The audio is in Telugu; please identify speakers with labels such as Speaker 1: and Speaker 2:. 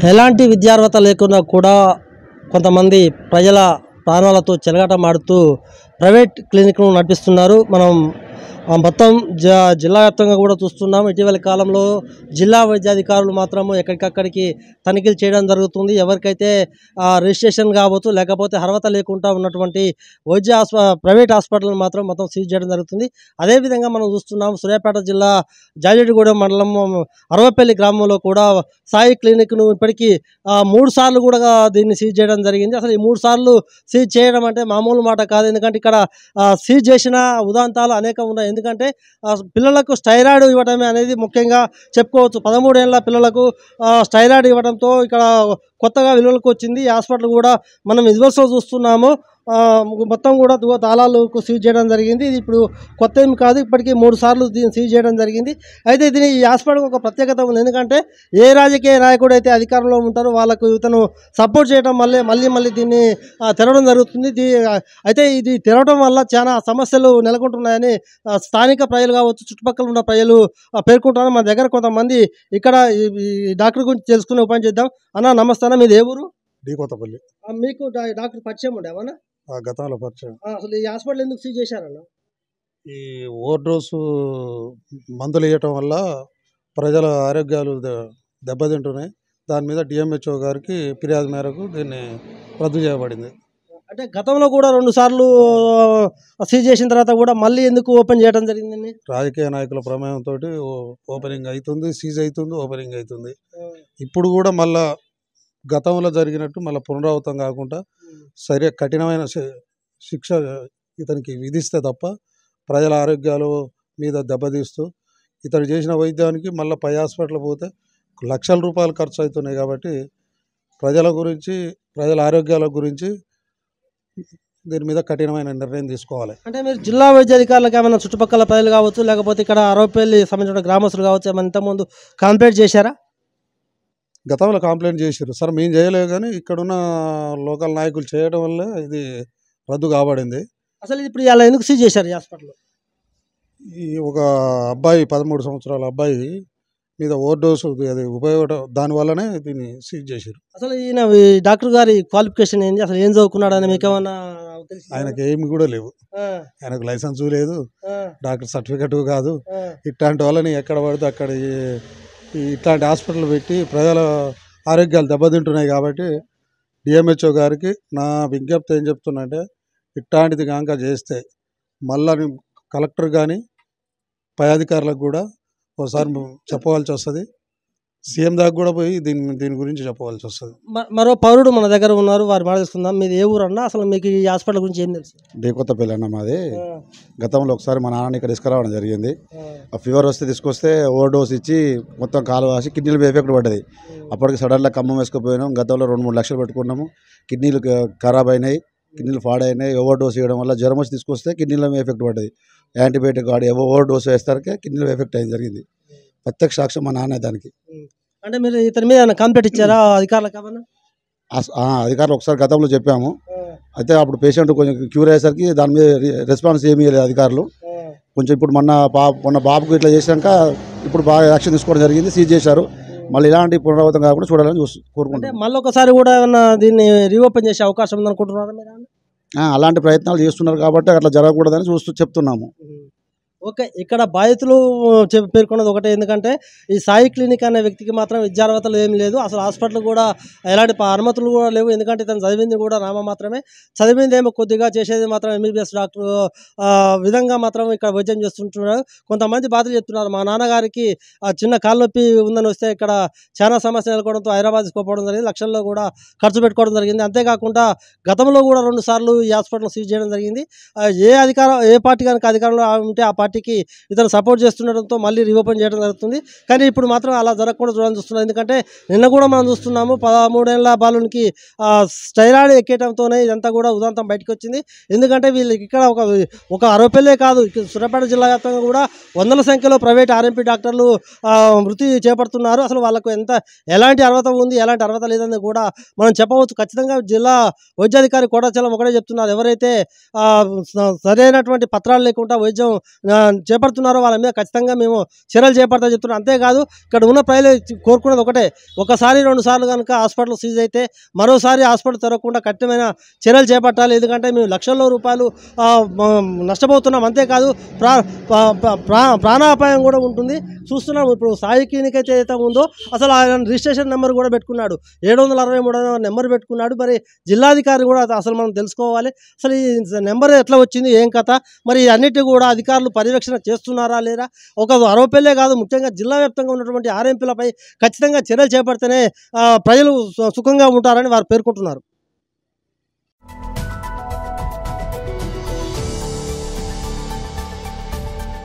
Speaker 1: ఎలాంటి విద్యార్హత లేకున్నా కూడా కొంతమంది ప్రజల ప్రాణాలతో చెలగాటమాడుతూ ప్రైవేట్ క్లినిక్‌ను నడిపిస్తున్నారు. మనం మొత్తం జిల్లా వ్యాప్తంగా కూడా చూస్తున్నాం. ఇటీవలి కాలంలో జిల్లా వైద్యాధికారులు మాత్రము ఎక్కడికక్కడికి తనిఖీలు చేయడం జరుగుతుంది. ఎవరికైతే రిజిస్ట్రేషన్ కావచ్చు, లేకపోతే అర్హత లేకుండా ఉన్నటువంటి ప్రైవేట్ హాస్పిటల్‌ని మాత్రం మొత్తం సీజ్ చేయడం జరుగుతుంది. అదేవిధంగా మనం చూస్తున్నాం సూర్యాపేట జిల్లా జాజిరెడ్డిగూడెం మండలం అరవపల్లి గ్రామంలో కూడా సాయి క్లినిక్‌ను ఇప్పటికీ 3 సార్లు కూడా దీన్ని సీజ్ చేయడం జరిగింది. అసలు ఈ 3 సార్లు సీజ్ చేయడం అంటే మామూలు మాట కాదు. ఎందుకంటే ఇక్కడ సీజ్ చేసిన ఉదాంతాలు అనేకం ఉన్నాయి. ఎందుకంటే పిల్లలకు స్టైరాయిడ్ ఇవ్వడమే అనేది ముఖ్యంగా చెప్పుకోవచ్చు. 13 ఏళ్ల పిల్లలకు స్టైరాయిడ్ ఇవ్వడంతో ఇక్కడ కొత్తగా విలువలకు వచ్చింది. ఈ హాస్పిటల్ కూడా మనం విజువల్స్‌లో చూస్తున్నాము. మొత్తం కూడా తాళాలకు సీజ్ చేయడం జరిగింది. ఇది ఇప్పుడు కొత్త ఏమి కాదు. ఇప్పటికీ 3 సార్లు దీన్ని సీజ్ చేయడం జరిగింది. అయితే ఈ హాస్పిటల్‌కి ఒక ప్రత్యేకత ఉంది. ఎందుకంటే ఏ రాజకీయ నాయకుడు అయితే అధికారంలో ఉంటారో వాళ్ళకు ఇతను సపోర్ట్ చేయడం మళ్ళీ దీన్ని తెరవడం జరుగుతుంది. అయితే ఇది తెరవడం వల్ల చాలా సమస్యలు నెలకొంటున్నాయని స్థానిక ప్రజలు కావచ్చు, చుట్టుపక్కల ఉన్న ప్రజలు పేర్కొంటున్నారు. మన దగ్గర కొంతమంది ఇక్కడ ఈ డాక్టర్ గురించి తెలుసుకునే ఉపాయం చేద్దాం. అన్న నమస్తే అన్న, మీది ఏ ఊరు?
Speaker 2: డి కొత్తపల్లి.
Speaker 1: మీకు డాక్టర్ పరిచయం ఉండేవన్నా?
Speaker 2: గతంలో పరిచయం.
Speaker 1: అసలు ఈ హాస్పిటల్ ఎందుకు సీజ్ చేశారన్న?
Speaker 2: ఈ ఓవర్ డోసు మందులు ఇవ్వటం వల్ల ప్రజల ఆరోగ్యాలు దెబ్బతింటున్నాయి. దాని మీద డిఎంహెచ్ఓ గారికి ఫిర్యాదు మేరకు దీన్ని రద్దు చేయబడింది.
Speaker 1: అంటే గతంలో కూడా 2 సార్లు సీజ్ చేసిన తర్వాత కూడా మళ్ళీ ఎందుకు ఓపెన్ చేయడం జరిగిందండి?
Speaker 2: రాజకీయ నాయకుల ప్రమేయంతో ఓపెనింగ్ అవుతుంది, సీజ్ అవుతుంది, ఓపెనింగ్ అవుతుంది. ఇప్పుడు కూడా మళ్ళా గతంలో జరిగినట్టు మళ్ళీ పునరావృతం కాకుండా కఠినమైన శిక్ష ఇతనికి విధిస్తే తప్ప ప్రజల ఆరోగ్యాలు మీద దెబ్బతీస్తూ ఇతడు చేసిన వైద్యానికి మళ్ళీ పై హాస్పిటల్ పోతే లక్షల రూపాయలు ఖర్చు అవుతున్నాయి. కాబట్టి ప్రజల గురించి, ప్రజల ఆరోగ్యాల గురించి దీని మీద కఠినమైన నిర్ణయం తీసుకోవాలి.
Speaker 1: అంటే మీరు జిల్లా వైద్యాధికారులకు ఏమైనా చుట్టుపక్కల ప్రజలు కావచ్చు, లేకపోతే ఇక్కడ అరవపల్లి సంబంధించిన గ్రామస్తులు కావచ్చు, ఏమైనా ఇంతకుముందు కంప్లైంట్ చేశారా?
Speaker 2: గతంలో కంప్లైంట్ చేశారు సార్, మేము చేయలేదు. కానీ ఇక్కడున్న లోకల్ నాయకులు చేయడం వల్ల ఇది రద్దు కాబడింది.
Speaker 1: అసలు ఇప్పుడు ఇలా ఎందుకు సీజ్ చేశారు ఈ హాస్పిటల్?
Speaker 2: ఈ ఒక అబ్బాయి 13 సంవత్సరాల అబ్బాయి మీద ఓవర్ డోసు అది ఉపయోగం, దానివల్లనే దీన్ని సీజ్ చేశారు.
Speaker 1: అసలు ఈయన డాక్టర్ గారి క్వాలిఫికేషన్ ఏంటి? అసలు ఏం చదువుకున్నాడని మీకు ఏమన్నా తెలుసు?
Speaker 2: ఆయనకి ఏమి కూడా లేవు. ఆయనకు లైసెన్స్ లేదు, డాక్టర్ సర్టిఫికెట్ కాదు. ఇట్లాంటి వాళ్ళని ఎక్కడ పడితే అక్కడ ఇట్లాంటి హాస్పిటల్ పెట్టి ప్రజల ఆరోగ్యాలు దెబ్బతింటున్నాయి. కాబట్టి డిఎంహెచ్ఓ గారికి నా విజ్ఞప్తి ఏం చెప్తున్నా అంటే, ఇట్లాంటిది కనుక చేస్తే మళ్ళీ కలెక్టర్ కానీ పై అధికారులకు కూడా ఒకసారి చెప్పవలసి వస్తుంది. సీఎం దాకా కూడా పోయి దీని గురించి చెప్పవలసి వస్తుంది.
Speaker 1: మరో పౌరుడు మన దగ్గర ఉన్నారు, వారు మాట్లాడుకుందాం. మీది ఏ ఊరు అన్న? అసలు మీకు ఈ హాస్పిటల్ గురించి ఏం తెలుసు?
Speaker 3: డి కొత్తపల్లి అన్న మాది. గతంలో ఒకసారి మా నాన్నని ఇక్కడ తీసుకురావడం జరిగింది. ఆ ఫీవర్ వస్తే తీసుకొస్తే ఓవర్ డోస్ ఇచ్చి మొత్తం కాలు వాసి కిడ్నీల మీద ఎఫెక్ట్ పడ్డది. అప్పటికి సడన్గా ఖమ్మం వేసుకుపోయినాం. గతంలో 2-3 లక్షలు పెట్టుకున్నాము. కిడ్నీలు ఖరాబ్ అయినాయి, కిడ్నీలు పాడైనాయి. ఓవర్ డోస్ ఇవ్వడం వల్ల జ్వరం వచ్చి తీసుకొస్తే కిడ్నీల మీద ఎఫెక్ట్ పడ్డది. యాంటీబయాటిక్ వాడి ఓవర్ డోస్ వేస్తారకే కిడ్నీలో ఎఫెక్ట్ అయింది జరిగింది. ప్రత్యక్ష సాక్ష్యం మా నాన్న దానికి.
Speaker 1: అంటే మీరు ఇతని మీద కంప్లైంట్ ఇచ్చారా అధికారులకు?
Speaker 3: అధికారులు ఒకసారి గతంలో చెప్పాము. అయితే అప్పుడు పేషెంట్ కొంచెం క్యూర్ అయ్యేసరికి దాని మీద రెస్పాన్స్ ఏమీ లేదు అధికారులు. కొంచెం ఇప్పుడు మొన్న బాబుకు ఇట్లా చేశాక ఇప్పుడు బాగా యాక్షన్ తీసుకోవడం జరిగింది, సీజ్ చేశారు. మళ్ళీ ఇలాంటి పునరావృతం కాకుండా చూడాలని కోరుకుంటున్నాం.
Speaker 1: మళ్ళీ ఒకసారి కూడా ఏమన్నా దీన్ని రీఓపెన్ చేసే అవకాశం ఉందనుకుంటున్నారా మీరు?
Speaker 3: అలాంటి ప్రయత్నాలు చేస్తున్నారు కాబట్టి అట్లా జరగకూడదని చెప్తున్నాము.
Speaker 1: ఓకే, ఇక్కడ బాధితులు పేర్కొన్నది ఒకటే. ఎందుకంటే ఈ సాయి క్లినిక్ అనే వ్యక్తికి మాత్రం విద్యార్హతలు ఏమి లేదు, అసలు హాస్పిటల్ కూడా ఎలాంటి అనుమతులు కూడా లేవు. ఎందుకంటే తను చదివింది కూడా నామ మాత్రమే, చదివింది ఏమో కొద్దిగా, చేసేది మాత్రం ఎంబీబీఎస్ డాక్టర్ విధంగా మాత్రం ఇక్కడ వైద్యం చేస్తుంటున్నారు. కొంతమంది బాధలు చెప్తున్నారు, మా నాన్నగారికి చిన్న కాలు నొప్పి ఉందని వస్తే ఇక్కడ చాలా సమస్య నెలకొనడంతో హైదరాబాద్ తీసుకోవడం జరిగింది, లక్షల్లో కూడా ఖర్చు పెట్టుకోవడం జరిగింది. అంతేకాకుండా గతంలో కూడా 2 సార్లు ఈ హాస్పిటల్ సీజ్ చేయడం జరిగింది. ఏ పార్టీ కనుక అధికారంలో ఉంటే ఆ పార్టీకి ఇతను సపోర్ట్ చేస్తుండటంతో మళ్ళీ రీఓపెన్ చేయడం జరుగుతుంది. కానీ ఇప్పుడు మాత్రం అలా జరగకుండా చూడాలని చూస్తున్నాం. ఎందుకంటే నిన్న కూడా మనం చూస్తున్నాము, 13 ఏళ్ల బాలునికి స్టైరాయిడ్ ఎక్కేయడంతోనే ఇదంతా కూడా ఉదాంతం బయటకు వచ్చింది. ఎందుకంటే వీళ్ళకి ఇక్కడ ఒక అరవపల్లే కాదు, సూర్యాపేట జిల్లా వ్యాప్తంగా కూడా వందల సంఖ్యలో ప్రైవేట్ ఆర్ఎంపీ డాక్టర్లు వృత్తి చేపడుతున్నారు. అసలు వాళ్ళకు ఎలాంటి అర్హత ఉంది, ఎలాంటి అర్హత లేదని కూడా మనం చెప్పవచ్చు. ఖచ్చితంగా జిల్లా వైద్యాధికారి కోటాచలం ఒకటే చెప్తున్నారు, ఎవరైతే సరైనటువంటి పత్రాలు లేకుండా వైద్యం చేపడుతున్నారో వాళ్ళ మీద ఖచ్చితంగా మేము చర్యలు చేపడతా చెప్తున్నాం. అంతేకాదు ఇక్కడ ఉన్న ప్రజలు కోరుకున్నది ఒకటే, ఒకసారి 2 సార్లు కనుక హాస్పిటల్ సీజ్ అయితే మరోసారి హాస్పిటల్ తెరవకుండా కఠినమైన చర్యలు చేపట్టాలి. ఎందుకంటే మేము లక్షల్లో రూపాయలు నష్టపోతున్నాం. అంతేకాదు ప్రాణాపాయం కూడా ఉంటుంది. చూస్తున్నాం ఇప్పుడు సాయి క్లినిక్ అయితే ఏదైతే ఉందో అసలు ఆయన రిజిస్ట్రేషన్ నెంబర్ కూడా పెట్టుకున్నాడు, 763 నెంబర్ పెట్టుకున్నాడు. మరి జిల్లాధికారి కూడా అసలు మనం తెలుసుకోవాలి, అసలు ఈ నెంబర్ ఎట్లా వచ్చింది, ఏం కథ, మరి అన్నిటి కూడా అధికారులు పర్యవేక్షణ చేస్తున్నారా లేదా. ఒక అరవపల్లే కాదు, ముఖ్యంగా జిల్లా వ్యాప్తంగా ఉన్నటువంటి ఆర్ఎంపీలపై ఖచ్చితంగా చర్యలు చేపడితేనే ప్రజలు సుఖంగా ఉంటారని వారు పేర్కొంటున్నారు.